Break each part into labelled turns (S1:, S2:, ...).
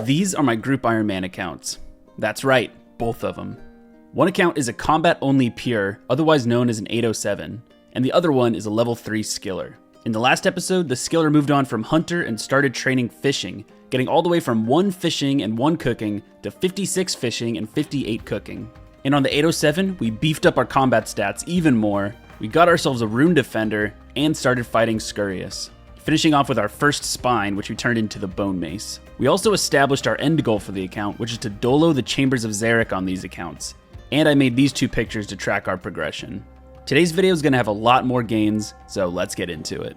S1: These are my Group Iron Man accounts. That's right, both of them. One account is a combat-only pure, otherwise known as an 807, and the other one is a level 3 skiller. In the last episode, the skiller moved on from hunter and started training fishing, getting all the way from 1 fishing and 1 cooking to 56 fishing and 58 cooking. And on the 807, we beefed up our combat stats even more, we got ourselves a rune defender, and started fighting Scurious, finishing off with our first spine, which we turned into the bone mace. We also established our end goal for the account, which is to dolo the chambers of xRakine on these accounts. And I made these 2 pictures to track our progression. Today's video is going to have a lot more gains, so let's get into it.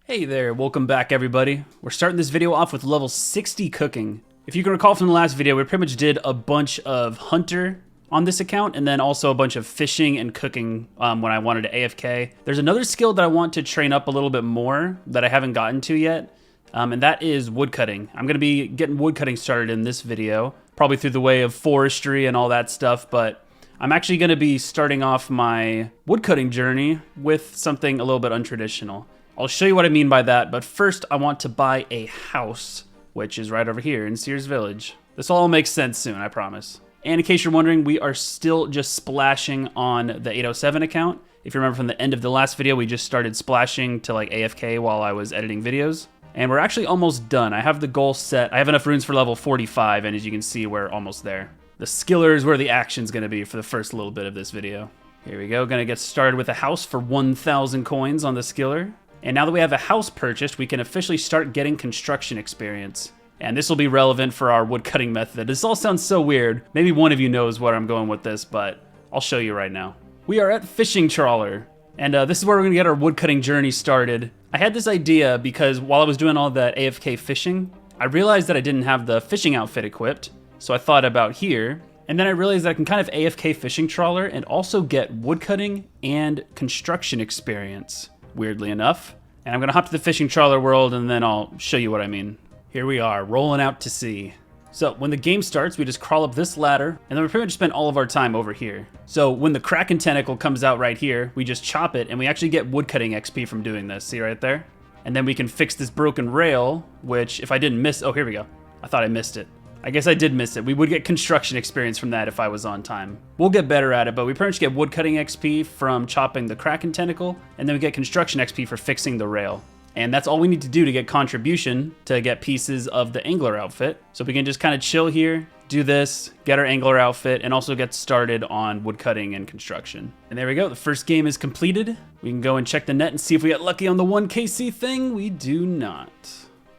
S1: Hey there, welcome back everybody. We're starting this video off with level 60 cooking. If you can recall from the last video, we pretty much did a bunch of hunter on this account, and then also a bunch of fishing and cooking when I wanted to AFK. There's another skill that I want to train up a little bit more that I haven't gotten to yet, and that is woodcutting. I'm going to be getting woodcutting started in this video, probably through the way of forestry and all that stuff, but I'm actually going to be starting off my woodcutting journey with something a little bit untraditional. I'll show you what I mean by that, but first I want to buy a house, which is right over here in Sears Village. This will all make sense soon, I promise. And in case you're wondering, we are still just splashing on the 807 account. If you remember from the end of the last video, we just started splashing to like AFK while I was editing videos. And we're actually almost done. I have the goal set. I have enough runes for level 45, and as you can see, we're almost there. The skiller is where the action's gonna be for the first little bit of this video. Here we go, gonna get started with a house for 1,000 coins on the skiller. And now that we have a house purchased, we can officially start getting construction experience. And this will be relevant for our woodcutting method. This all sounds so weird. Maybe one of you knows where I'm going with this, but I'll show you right now. We are at Fishing Trawler, and this is where we're gonna get our woodcutting journey started. I had this idea because while I was doing all that AFK fishing, I realized that I didn't have the fishing outfit equipped, so I thought about here, and then I realized that I can kind of AFK Fishing Trawler and also get woodcutting and construction experience, weirdly enough. And I'm gonna hop to the Fishing Trawler world and then I'll show you what I mean. Here we are, rolling out to sea. So when the game starts, we just crawl up this ladder, and then we pretty much spend all of our time over here. So when the Kraken tentacle comes out right here, we just chop it, and we actually get woodcutting XP from doing this, see right there? And then we can fix this broken rail, which if I didn't miss, oh, here we go. I thought I missed it. I guess I did miss it. We would get construction experience from that if I was on time. We'll get better at it, but we pretty much get woodcutting XP from chopping the Kraken tentacle, and then we get construction XP for fixing the rail. And that's all we need to do to get contribution to get pieces of the angler outfit. So we can just kind of chill here, do this, get our angler outfit, and also get started on woodcutting and construction. And there we go, the first game is completed. We can go and check the net and see if we get lucky on the 1KC thing. We do not.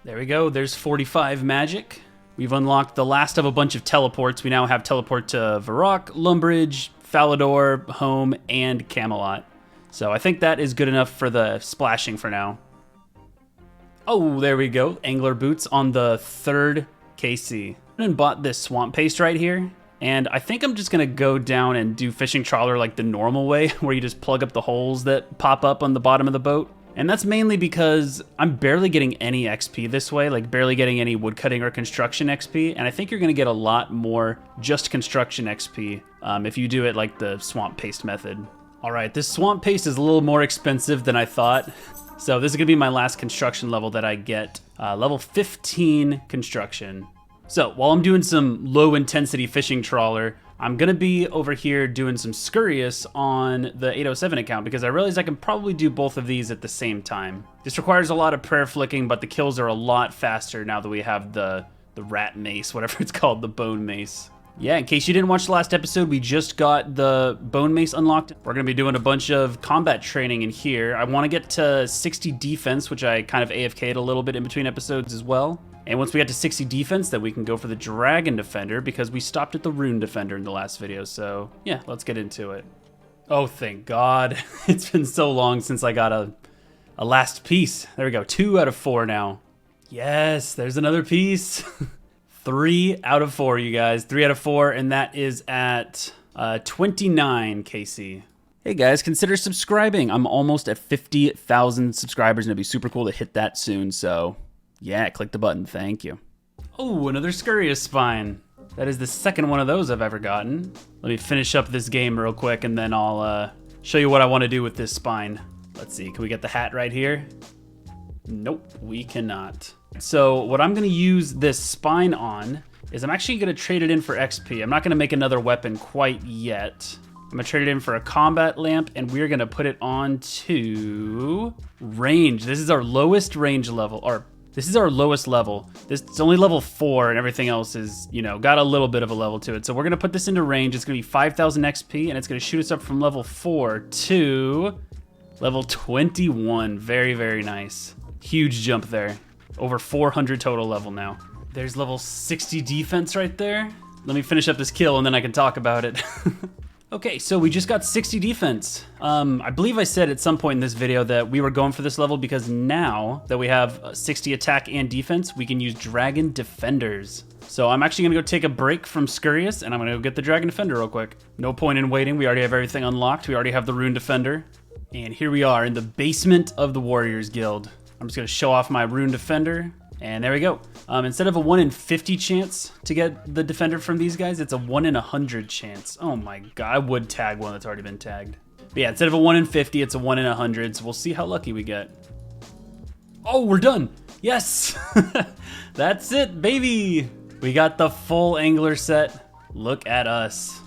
S1: There we go, there's 45 magic. We've unlocked the last of a bunch of teleports. We now have teleport to Varrock, Lumbridge, Falador, Home, and Camelot. So I think that is good enough for the splashing for now. Oh, there we go. Angler boots on the 3rd KC. And bought this swamp paste right here. And I think I'm just gonna go down and do Fishing Trawler like the normal way, where you just plug up the holes that pop up on the bottom of the boat. And that's mainly because I'm barely getting any XP this way, like barely getting any woodcutting or construction XP. And I think you're gonna get a lot more just construction XP if you do it like the swamp paste method. All right, this swamp paste is a little more expensive than I thought. So this is gonna be my last construction level that I get, level 15 construction. So while I'm doing some low intensity Fishing Trawler, I'm gonna be over here doing some Scurious on the 807 account because I realized I can probably do both of these at the same time. This requires a lot of prayer flicking, but the kills are a lot faster now that we have the rat mace, whatever it's called, the bone mace. Yeah, in case you didn't watch the last episode, we just got the bone mace unlocked. We're gonna be doing a bunch of combat training in here. I wanna get to 60 defense, which I kind of AFK'd a little bit in between episodes as well. And once we get to 60 defense, then we can go for the Dragon Defender because we stopped at the Rune Defender in the last video. So yeah, let's get into it. Oh, thank God. It's been so long since I got a last piece. There we go, 2 out of 4 now. Yes, there's another piece. 3 out of 4, you guys. 3 out of 4, and that is at 29 KC. Hey guys, consider subscribing. I'm almost at 50,000 subscribers, and it'd be super cool to hit that soon, so yeah, click the button, thank you. Oh, another Scurious spine. That is the second one of those I've ever gotten. Let me finish up this game real quick, and then I'll show you what I want to do with this spine. Let's see, can we get the hat right here? Nope, we cannot. So what I'm gonna use this spine on is I'm actually gonna trade it in for XP. I'm not gonna make another weapon quite yet. I'm gonna trade it in for a combat lamp, and we're gonna put it on to range. This is our lowest range level, or this is our lowest level. It's only level 4, and everything else is, you know, got a little bit of a level to it. So we're gonna put this into range. It's gonna be 5,000 XP, and it's gonna shoot us up from level 4 to level 21. Very, very nice. Huge jump there. Over 400 total level now. There's level 60 defense right there. Let me finish up this kill, and then I can talk about it. Okay, so we just got 60 defense. I believe I said at some point in this video that we were going for this level because now that we have 60 attack and defense, we can use Dragon Defenders. So I'm actually gonna go take a break from Scurious, and I'm gonna go get the Dragon Defender real quick. No point in waiting, we already have everything unlocked. We already have the Rune Defender. And here we are in the basement of the Warriors Guild. I'm just gonna show off my Rune Defender. And there we go. Instead of a 1 in 50 chance to get the defender from these guys, it's a 1 in 100 chance. Oh my god, I would tag one that's already been tagged. But yeah, instead of a 1 in 50, it's a 1 in 100, so we'll see how lucky we get. Oh, we're done. Yes. That's it, baby. We got the full angler set. Look at us.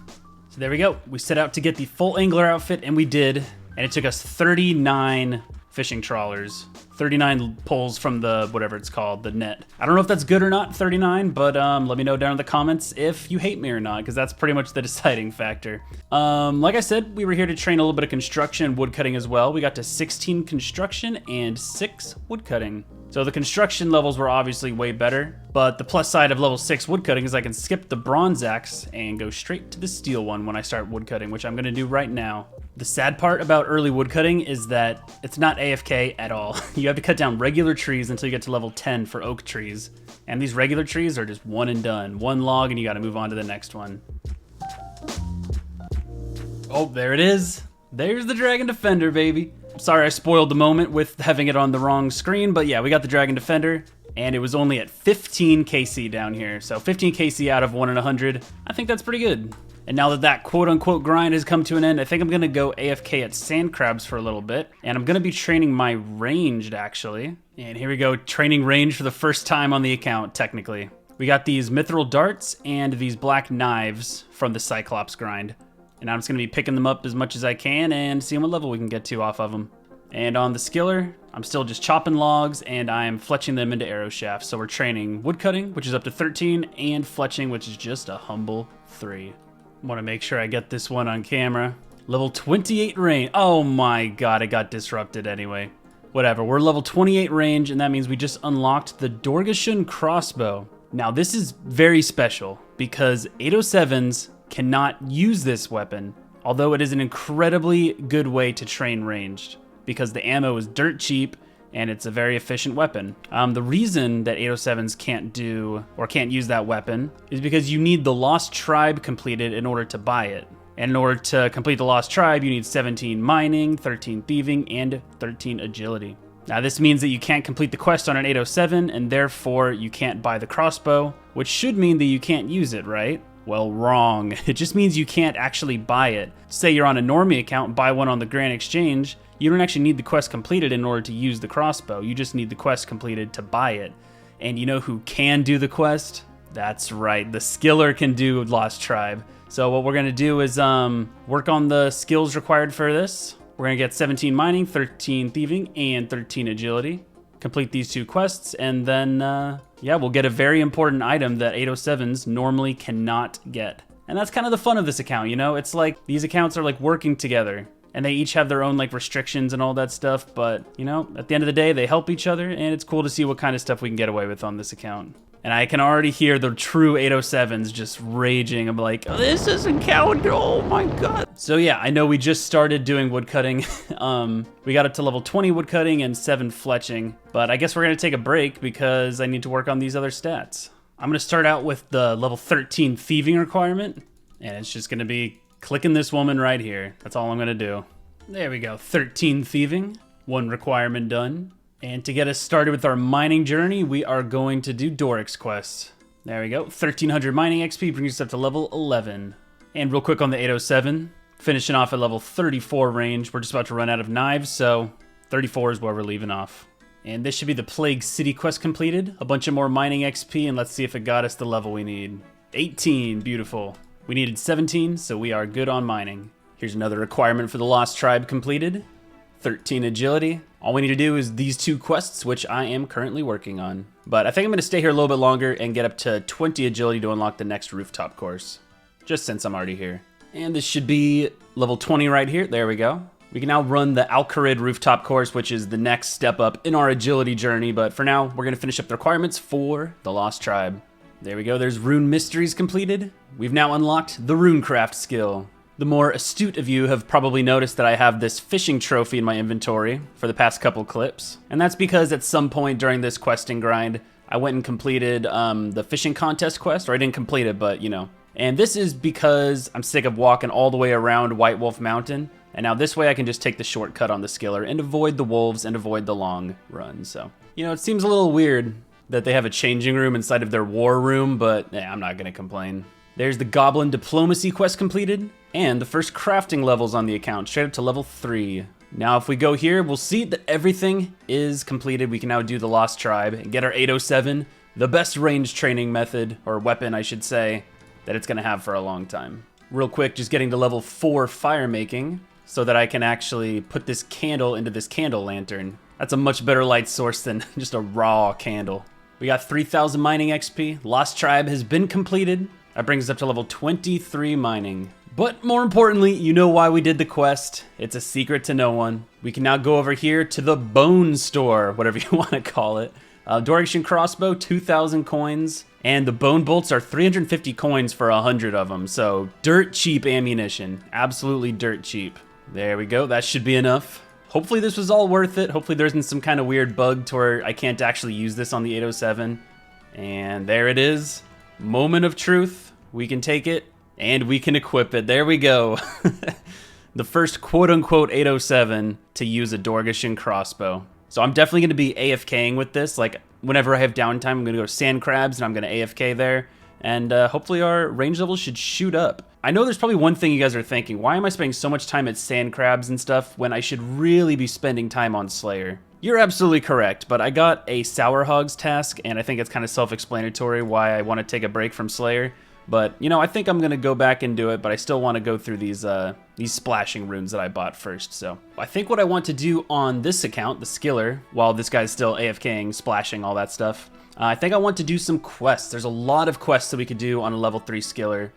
S1: So there we go. We set out to get the full angler outfit, and we did. And it took us 39 fishing trawlers. 39 pulls from the, whatever it's called, the net. I don't know if that's good or not, 39, but let me know down in the comments if you hate me or not, because that's pretty much the deciding factor. Like I said, we were here to train a little bit of construction and woodcutting as well. We got to 16 construction and 6 woodcutting. So the construction levels were obviously way better, but the plus side of level 6 woodcutting is I can skip the bronze axe and go straight to the steel one when I start woodcutting, which I'm gonna do right now. The sad part about early woodcutting is that it's not AFK at all. You have to cut down regular trees until you get to level 10 for oak trees. And these regular trees are just one and done. One log and you gotta move on to the next one. Oh, there it is. There's the Dragon Defender, baby. Sorry I spoiled the moment with having it on the wrong screen, but yeah, we got the Dragon Defender, and it was only at 15 KC down here. So 15 KC out of 1 in 100. I think that's pretty good. And now that that quote-unquote grind has come to an end, I think I'm gonna go AFK at Sand Crabs for a little bit, and I'm gonna be training my ranged, actually. And here we go, training range for the first time on the account, technically. We got these mithril darts and these black knives from the Cyclops grind. And I'm just gonna be picking them up as much as I can and seeing what level we can get to off of them. And on the skiller, I'm still just chopping logs and I'm fletching them into arrow shafts. So we're training woodcutting, which is up to 13, and fletching, which is just a humble 3. Wanna make sure I get this one on camera. Level 28 range. Oh my god, it got disrupted anyway. Whatever, we're level 28 range, and that means we just unlocked the Dorgashun crossbow. Now this is very special because 807s cannot use this weapon, although it is an incredibly good way to train ranged because the ammo is dirt cheap and it's a very efficient weapon. The reason that 807s can't do or can't use that weapon is because you need the Lost Tribe completed in order to buy it. And in order to complete the Lost Tribe, you need 17 mining, 13 thieving, and 13 agility. Now this means that you can't complete the quest on an 807, and therefore you can't buy the crossbow, which should mean that you can't use it, right? Well, wrong. It just means you can't actually buy it. Say you're on a normie account and buy one on the Grand Exchange, you don't actually need the quest completed in order to use the crossbow. You just need the quest completed to buy it. And you know who can do the quest? That's right, the skiller can do Lost Tribe. So what we're gonna do is work on the skills required for this. We're gonna get 17 mining, 13 thieving, and 13 agility. Complete these 2 quests, and then, yeah, we'll get a very important item that 807s normally cannot get. And that's kind of the fun of this account, you know? It's like, these accounts are like working together, and they each have their own like restrictions and all that stuff, but, you know, at the end of the day, they help each other, and it's cool to see what kind of stuff we can get away with on this account. And I can already hear the true 807s just raging. I'm like, oh, this doesn't count, oh my god. So yeah, I know we just started doing woodcutting. We got up to level 20 woodcutting and 7 fletching, but I guess we're gonna take a break because I need to work on these other stats. I'm gonna start out with the level 13 thieving requirement, and it's just gonna be clicking this woman right here. That's all I'm gonna do. There we go, 13 thieving, 1 requirement done. And to get us started with our mining journey, we are going to do Doric's quest. There we go, 1300 mining XP brings us up to level 11. And real quick on the 807, finishing off at level 34 range. We're just about to run out of knives, so 34 is where we're leaving off. And this should be the Plague City quest completed. A bunch of more mining XP, and let's see if it got us the level we need. 18, beautiful. We needed 17, so we are good on mining. Here's another requirement for the Lost Tribe completed. 13 agility. All we need to do is these 2 quests, which I am currently working on. But I think I'm gonna stay here a little bit longer and get up to 20 agility to unlock the next rooftop course. Just since I'm already here. And this should be level 20 right here, there we go. We can now run the Alcarid rooftop course, which is the next step up in our agility journey, but for now, we're gonna finish up the requirements for the Lost Tribe. There we go, there's Rune Mysteries completed. We've now unlocked the Runecraft skill. The more astute of you have probably noticed that I have this fishing trophy in my inventory for the past couple clips. And that's because at some point during this questing grind, I went and completed the fishing contest quest, or I didn't complete it, but you know. And this is because I'm sick of walking all the way around White Wolf Mountain. And now this way I can just take the shortcut on the skiller and avoid the wolves and avoid the long run. So, you know, it seems a little weird that they have a changing room inside of their war room, but I'm not gonna complain. There's the Goblin Diplomacy quest completed, and the first crafting levels on the account, straight up to level 3. Now if we go here, we'll see that everything is completed. We can now do the Lost Tribe and get our 807, the best range training method, or weapon I should say, that it's gonna have for a long time. Real quick, just getting to level 4 fire making, so that I can actually put this candle into this candle lantern. That's a much better light source than just a raw candle. We got 3,000 mining XP, Lost Tribe has been completed. That brings us up to level 23 mining. But more importantly, you know why we did the quest. It's a secret to no one. We can now go over here to the Bone Store, whatever you want to call it. Dorictian Crossbow, 2,000 coins. And the Bone Bolts are 350 coins for 100 of them. So dirt cheap ammunition. Absolutely dirt cheap. There we go, that should be enough. Hopefully this was all worth it. Hopefully there isn't some kind of weird bug to where I can't actually use this on the 807. And there it is. Moment of truth. We can take it and we can equip it. There we go. The first quote-unquote 807 to use a Dorictian crossbow. So I'm definitely going to be AFKing with this. Like, whenever I have downtime, I'm going to go to Sand Crabs and I'm going to AFK there. And hopefully our range levels should shoot up. I know there's probably one thing you guys are thinking. Why am I spending so much time at Sand Crabs and stuff when I should really be spending time on Slayer? You're absolutely correct, but I got a Sour Hogs task, and I think it's kind of self-explanatory why I want to take a break from Slayer. But, you know, I think I'm going to go back and do it, but I still want to go through these splashing runes that I bought first. So I think what I want to do on this account, the Skiller, while this guy's still AFKing, splashing, all that stuff, I think I want to do some quests. There's a lot of quests that we could do on a level 3 Skiller,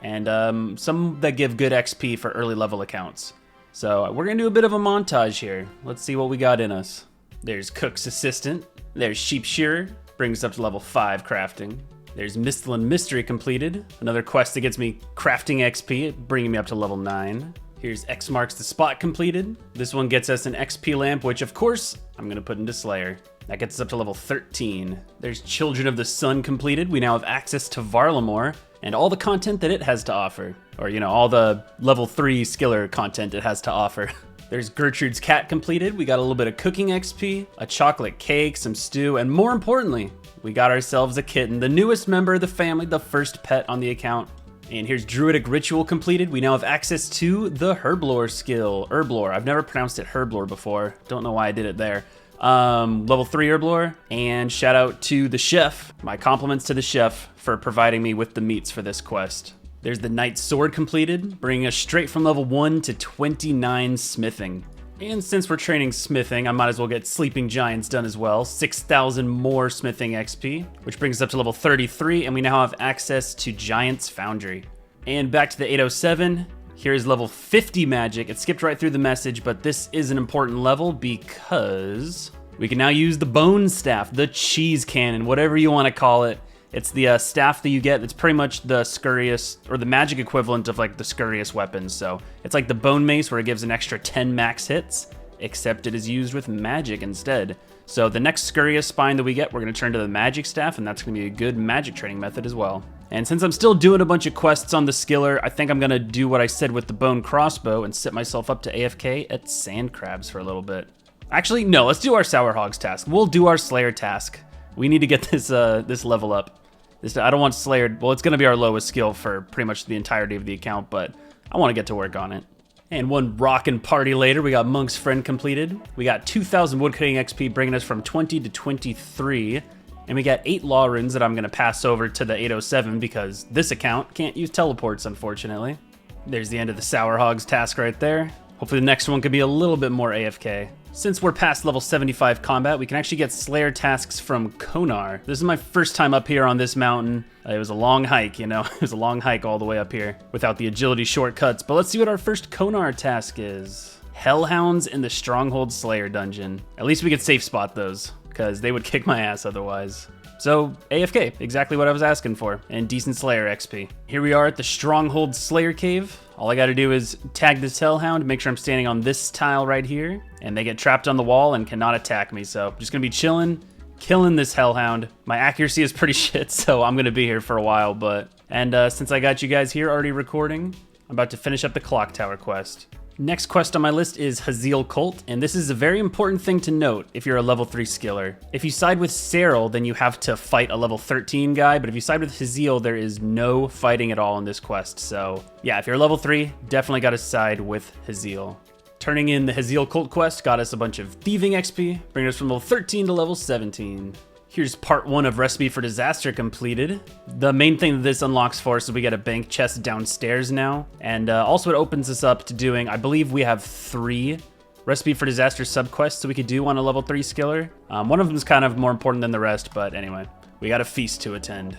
S1: and some that give good XP for early level accounts. So we're going to do a bit of a montage here. Let's see what we got in us. There's Cook's Assistant. There's Sheep Shearer, brings us up to level 5 crafting. There's Misthalin Mystery completed, another quest that gets me crafting XP, bringing me up to level 9. Here's X Marks the Spot completed. This one gets us an XP lamp, which of course, I'm gonna put into Slayer. That gets us up to level 13. There's Children of the Sun completed. We now have access to Varlamore and all the content that it has to offer. Or, you know, all the level 3 Skiller content it has to offer. There's Gertrude's Cat completed. We got a little bit of cooking XP, a chocolate cake, some stew, and more importantly, we got ourselves a kitten, the newest member of the family, the first pet on the account. And here's Druidic Ritual completed. We now have access to the Herblore skill. Herblore, I've never pronounced it Herblore before. Don't know why I did it there. Level 3 Herblore, and shout out to the chef. My compliments to the chef for providing me with the meats for this quest. There's the Knight's Sword completed, bringing us straight from level 1 to 29 smithing. And since we're training smithing, I might as well get Sleeping Giants done as well. 6,000 more smithing XP, which brings us up to level 33, and we now have access to Giant's Foundry. And back to the 807, here's level 50 magic. It skipped right through the message, but this is an important level because we can now use the Bone Staff, the Cheese Cannon, whatever you want to call it. It's the staff that you get. It's pretty much the scurriest, or the magic equivalent of like the scurriest weapons. So it's like the Bone Mace where it gives an extra 10 max hits, except it is used with magic instead. So the next scurriest spine that we get, we're going to turn to the magic staff, and that's going to be a good magic training method as well. And since I'm still doing a bunch of quests on the Skiller, I think I'm going to do what I said with the Bone Crossbow and set myself up to AFK at Sand Crabs for a little bit. Actually, no, let's do our Sour Hogs task. We'll do our Slayer task. We need to get this this level up. I don't want Slayer, well, it's going to be our lowest skill for pretty much the entirety of the account, but I want to get to work on it. And one rockin' party later, we got Monk's Friend completed. We got 2,000 woodcutting XP, bringing us from 20 to 23. And we got 8 law runes that I'm gonna pass over to the 807 because this account can't use teleports, unfortunately. There's the end of the Sour Hogs task right there. Hopefully the next one could be a little bit more AFK. Since we're past level 75 combat, we can actually get Slayer tasks from Konar. This is my first time up here on this mountain. It was a long hike, you know, it was a long hike all the way up here without the agility shortcuts. But let's see what our first Konar task is. Hellhounds in the Stronghold Slayer dungeon. At least we could safe spot those, because they would kick my ass otherwise. So, AFK, exactly what I was asking for, and decent Slayer XP. Here we are at the Stronghold Slayer Cave. All I gotta do is tag this Hellhound, make sure I'm standing on this tile right here, and they get trapped on the wall and cannot attack me, so I'm just gonna be chilling, killing this Hellhound. My accuracy is pretty shit, so I'm gonna be here for a while, but... And since I got you guys here already recording, I'm about to finish up the Clock Tower quest. Next quest on my list is Haziel Cult, and this is a very important thing to note if you're a level 3 skiller. If you side with Cyril, then you have to fight a level 13 guy, but if you side with Haziel, there is no fighting at all in this quest. So yeah, if you're level 3, definitely gotta side with Haziel. Turning in the Haziel Cult quest got us a bunch of thieving XP, bringing us from level 13 to level 17. Here's part 1 of Recipe for Disaster completed. The main thing that this unlocks for us is we get a bank chest downstairs now. And also it opens us up to doing, I believe we have 3 Recipe for Disaster subquests that we could do on a level 3 skiller. One of them is kind of more important than the rest, but anyway, we got a feast to attend.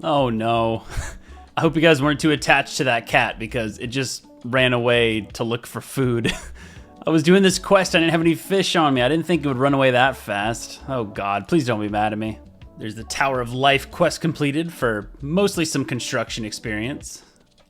S1: Oh no. I hope you guys weren't too attached to that cat because it just ran away to look for food. I was doing this quest, I didn't have any fish on me. I didn't think it would run away that fast. Oh god, please don't be mad at me. There's the Tower of Life quest completed for mostly some construction experience.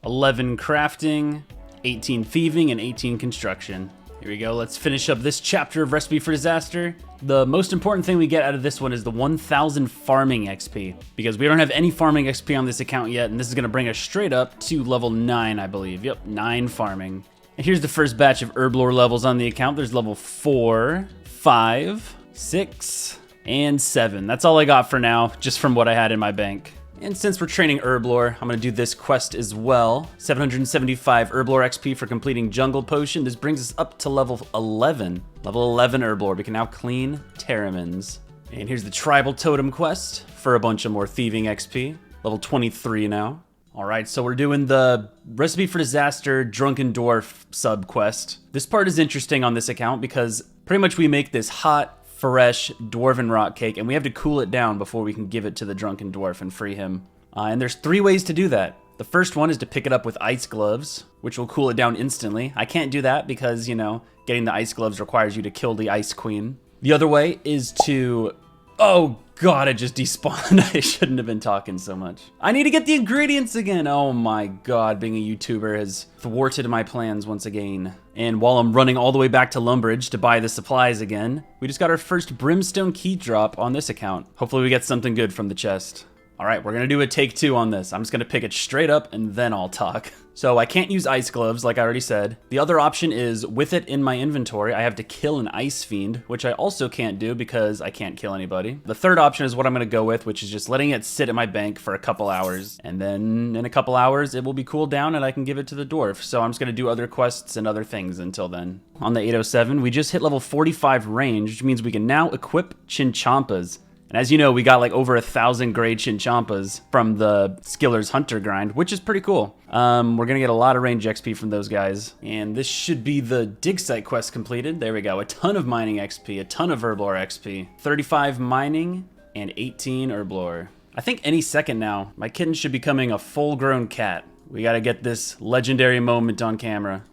S1: 11 crafting, 18 thieving, and 18 construction. Here we go, let's finish up this chapter of Recipe for Disaster. The most important thing we get out of this one is the 1,000 farming XP, because we don't have any farming XP on this account yet, and this is gonna bring us straight up to level 9, I believe. Yep, 9 farming. And here's the first batch of herblore levels on the account. There's level 4, 5, 6, and 7. That's all I got for now, just from what I had in my bank. And since we're training herblore, I'm gonna do this quest as well. 775 herblore XP for completing Jungle Potion. This brings us up to level 11. Level 11 herblore. We can now clean Terramins. And here's the Tribal Totem quest for a bunch of more thieving XP. Level 23 now. All right, so we're doing the Recipe for Disaster Drunken Dwarf sub-quest. This part is interesting on this account because pretty much we make this hot, fresh dwarven rock cake and we have to cool it down before we can give it to the Drunken Dwarf and free him. And there's 3 ways to do that. The first one is to pick it up with ice gloves, which will cool it down instantly. I can't do that because, you know, getting the ice gloves requires you to kill the Ice Queen. The other way is to... Oh god, I just despawned. I shouldn't have been talking so much. I need to get the ingredients again. Oh my god, being a YouTuber has thwarted my plans once again. And while I'm running all the way back to Lumbridge to buy the supplies again, we just got our first Brimstone key drop on this account. Hopefully we get something good from the chest. All right, we're gonna do a take 2 on this. I'm just gonna pick it straight up and then I'll talk. So I can't use ice gloves, like I already said. The other option is, with it in my inventory, I have to kill an ice fiend, which I also can't do because I can't kill anybody. The third option is what I'm gonna go with, which is just letting it sit in my bank for a couple hours. And then in a couple hours, it will be cooled down and I can give it to the dwarf. So I'm just gonna do other quests and other things until then. On the 807, we just hit level 45 range, which means we can now equip Chinchampas. And as you know, we got like over 1,000 gray Chinchampas from the Skiller's Hunter grind, which is pretty cool. We're gonna get a lot of range XP from those guys. And this should be the dig site quest completed. There we go, a ton of mining XP, a ton of herblore XP. 35 mining and 18 herblore. I think any second now, my kitten should be becoming a full-grown cat. We gotta get this legendary moment on camera.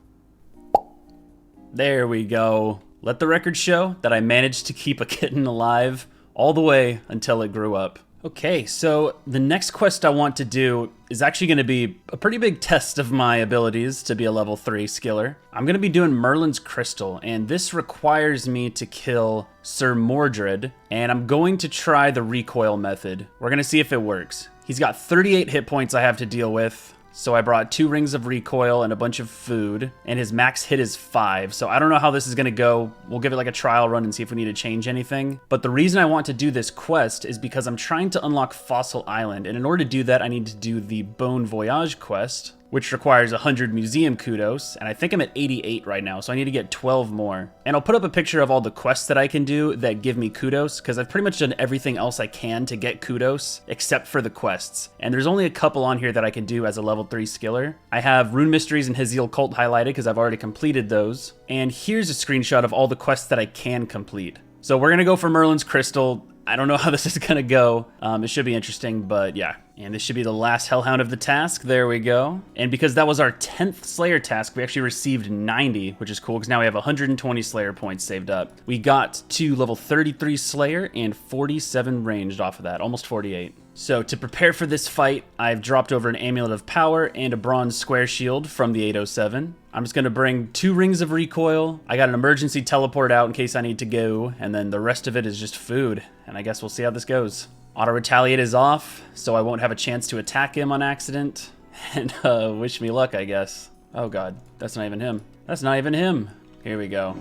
S1: There we go. Let the record show that I managed to keep a kitten alive all the way until it grew up. Okay, so the next quest I want to do is actually going to be a pretty big test of my abilities to be a level 3 skiller. I'm going to be doing Merlin's Crystal, and this requires me to kill Sir Mordred, and I'm going to try the recoil method. We're going to see if it works. He's got 38 hit points I have to deal with. So I brought 2 rings of recoil and a bunch of food, and his max hit is 5. So I don't know how this is gonna go. We'll give it like a trial run and see if we need to change anything. But the reason I want to do this quest is because I'm trying to unlock Fossil Island, and in order to do that, I need to do the Bone Voyage quest. which requires 100 museum kudos, and I think I'm at 88 right now, so I need to get 12 more. And I'll put up a picture of all the quests that I can do that give me kudos, because I've pretty much done everything else I can to get kudos, except for the quests. And there's only a couple on here that I can do as a level 3 skiller. I have Rune Mysteries and Haziel Cult highlighted, because I've already completed those. And here's a screenshot of all the quests that I can complete. So we're gonna go for Merlin's Crystal. I don't know how this is gonna go. It should be interesting, but yeah. And this should be the last Hellhound of the task. There we go. And because that was our 10th Slayer task, we actually received 90, which is cool because now we have 120 Slayer points saved up. We got to level 33 Slayer and 47 ranged off of that, almost 48. So to prepare for this fight, I've dropped over an Amulet of Power and a Bronze Square Shield from the 807. I'm just gonna bring 2 Rings of Recoil. I got an emergency teleport out in case I need to go, and then the rest of it is just food. And I guess we'll see how this goes. Auto Retaliate is off, so I won't have a chance to attack him on accident. And wish me luck, I guess. Oh god, that's not even him. That's not even him. Here we go.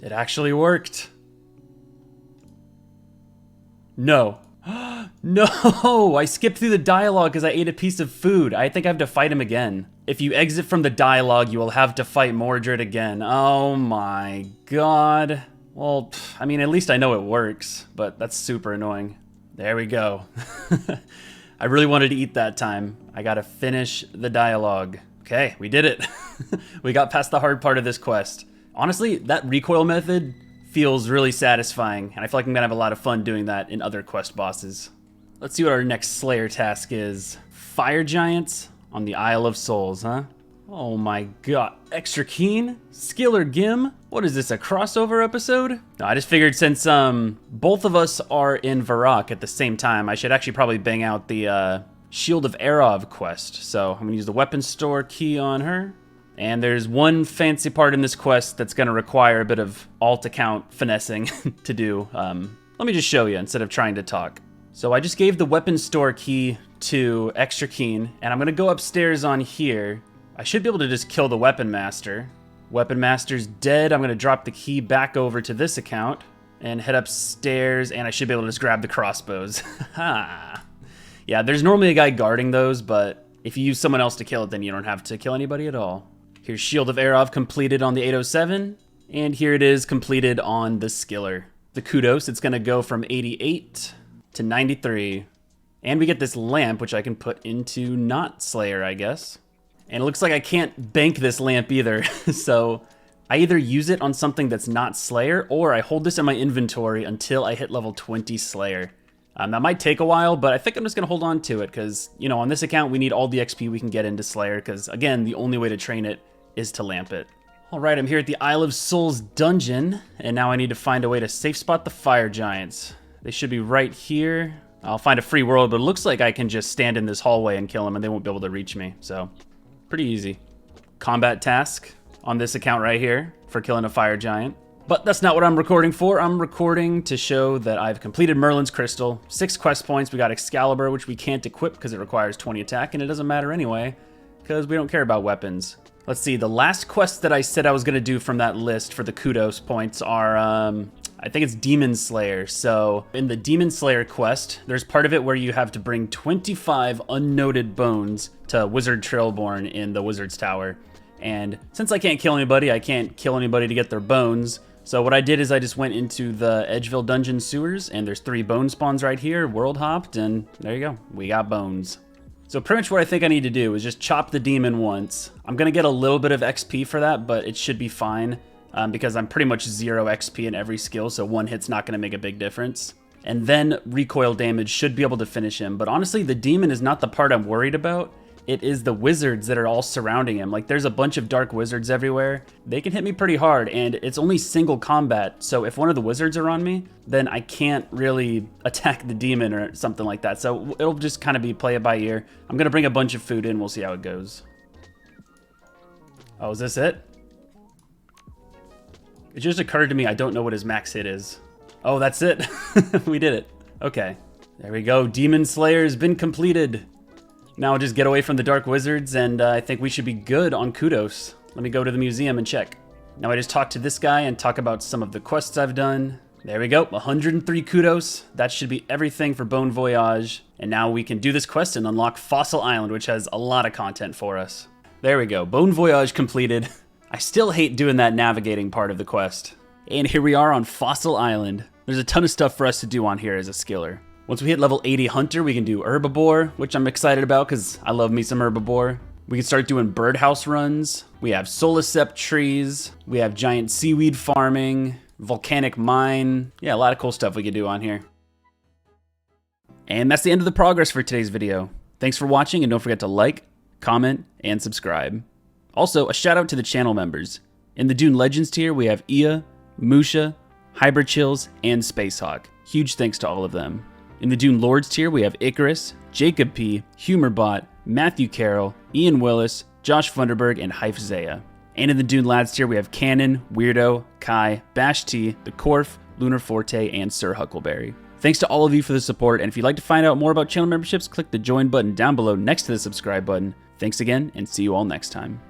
S1: It actually worked. No. No! I skipped through the dialogue because I ate a piece of food. I think I have to fight him again. If you exit from the dialogue, you will have to fight Mordred again. Oh my god. Well, I mean, at least I know it works, but that's super annoying. There we go. I really wanted to eat that time. I gotta finish the dialogue. Okay, we did it. We got past the hard part of this quest. Honestly, that recoil method feels really satisfying, and I feel like I'm gonna have a lot of fun doing that in other quest bosses. Let's see what our next Slayer task is. Fire Giants on the Isle of Souls, huh? Oh my god. xRakine? Skiller Gim? What is this, a crossover episode? No, I just figured since both of us are in Varrock at the same time, I should actually probably bang out the Shield of Arov quest. So I'm gonna use the weapon store key on her. And there's one fancy part in this quest that's gonna require a bit of alt account finessing to do. Let me just show you instead of trying to talk. So I just gave the weapon store key to xRakine, and I'm gonna go upstairs on here. I should be able to just kill the Weapon Master. Weapon Master's dead. I'm gonna drop the key back over to this account and head upstairs, and I should be able to just grab the crossbows. Ha! Yeah, there's normally a guy guarding those, but if you use someone else to kill it, then you don't have to kill anybody at all. Here's Shield of Arov completed on the 807, and here it is completed on the Skiller. The kudos, it's gonna go from 88 to 93. And we get this lamp, which I can put into not Slayer, I guess. And it looks like I can't bank this lamp either. So I either use it on something that's not Slayer, or I hold this in my inventory until I hit level 20 Slayer. That might take a while, but I think I'm just gonna hold on to it because, you know, on this account, we need all the XP we can get into Slayer because, again, the only way to train it is to lamp it. All right, I'm here at the Isle of Souls dungeon, and now I need to find a way to safe spot the Fire Giants. They should be right here. I'll find a free world, but it looks like I can just stand in this hallway and kill them and they won't be able to reach me, so pretty easy. Combat task on this account right here for killing a Fire Giant. But that's not what I'm recording for. I'm recording to show that I've completed Merlin's Crystal, 6 quest points. We got Excalibur, which we can't equip because it requires 20 attack, and it doesn't matter anyway because we don't care about weapons. Let's see, the last quest that I said I was going to do from that list for the kudos points are, I think it's Demon Slayer. So in the Demon Slayer quest, there's part of it where you have to bring 25 unnoted bones to Wizard Trailborn in the Wizard's Tower. And since I can't kill anybody, I can't kill anybody to get their bones. So what I did is I just went into the Edgeville Dungeon sewers, and there's 3 bone spawns right here, world hopped, and there you go, we got bones. So pretty much what I think I need to do is just chop the demon once. I'm gonna get a little bit of XP for that, but it should be fine because I'm pretty much 0 XP in every skill, so one hit's not gonna make a big difference. And then recoil damage should be able to finish him, but honestly, the demon is not the part I'm worried about. It is the wizards that are all surrounding him. Like, there's a bunch of dark wizards everywhere. They can hit me pretty hard, and it's only single combat, so if one of the wizards are on me, then I can't really attack the demon or something like that. So it'll just kind of be play it by ear. I'm gonna bring a bunch of food in, we'll see how it goes. Oh, is this it? It just occurred to me I don't know what his max hit is. Oh, that's it. We did it. Okay, there we go. Demon Slayer has been completed. Now I'll just get away from the dark wizards, and I think we should be good on kudos. Let me go to the museum and check. Now I just talk to this guy and talk about some of the quests I've done. There we go, 103 kudos. That should be everything for Bon Voyage. And now we can do this quest and unlock Fossil Island, which has a lot of content for us. There we go, Bon Voyage completed. I still hate doing that navigating part of the quest. And here we are on Fossil Island. There's a ton of stuff for us to do on here as a skiller. Once we hit level 80 Hunter, we can do Herbivore, which I'm excited about because I love me some Herbivore. We can start doing birdhouse runs. We have Solicept trees. We have giant seaweed farming. Volcanic mine. Yeah, a lot of cool stuff we could do on here. And that's the end of the progress for today's video. Thanks for watching, and don't forget to like, comment, and subscribe. Also, a shout out to the channel members. In the Dune Legends tier, we have Ia, Musha, Hybrid Chills, and Spacehawk. Huge thanks to all of them. In the Dune Lords tier, we have Icarus, Jacob P, Humorbot, Matthew Carroll, Ian Willis, Josh Funderburg, and Hyph Zaya. And in the Dune Lads tier, we have Cannon, Weirdo, Kai, Bash T, The Corf, Lunar Forte, and Sir Huckleberry. Thanks to all of you for the support, and if you'd like to find out more about channel memberships, click the join button down below next to the subscribe button. Thanks again, and see you all next time.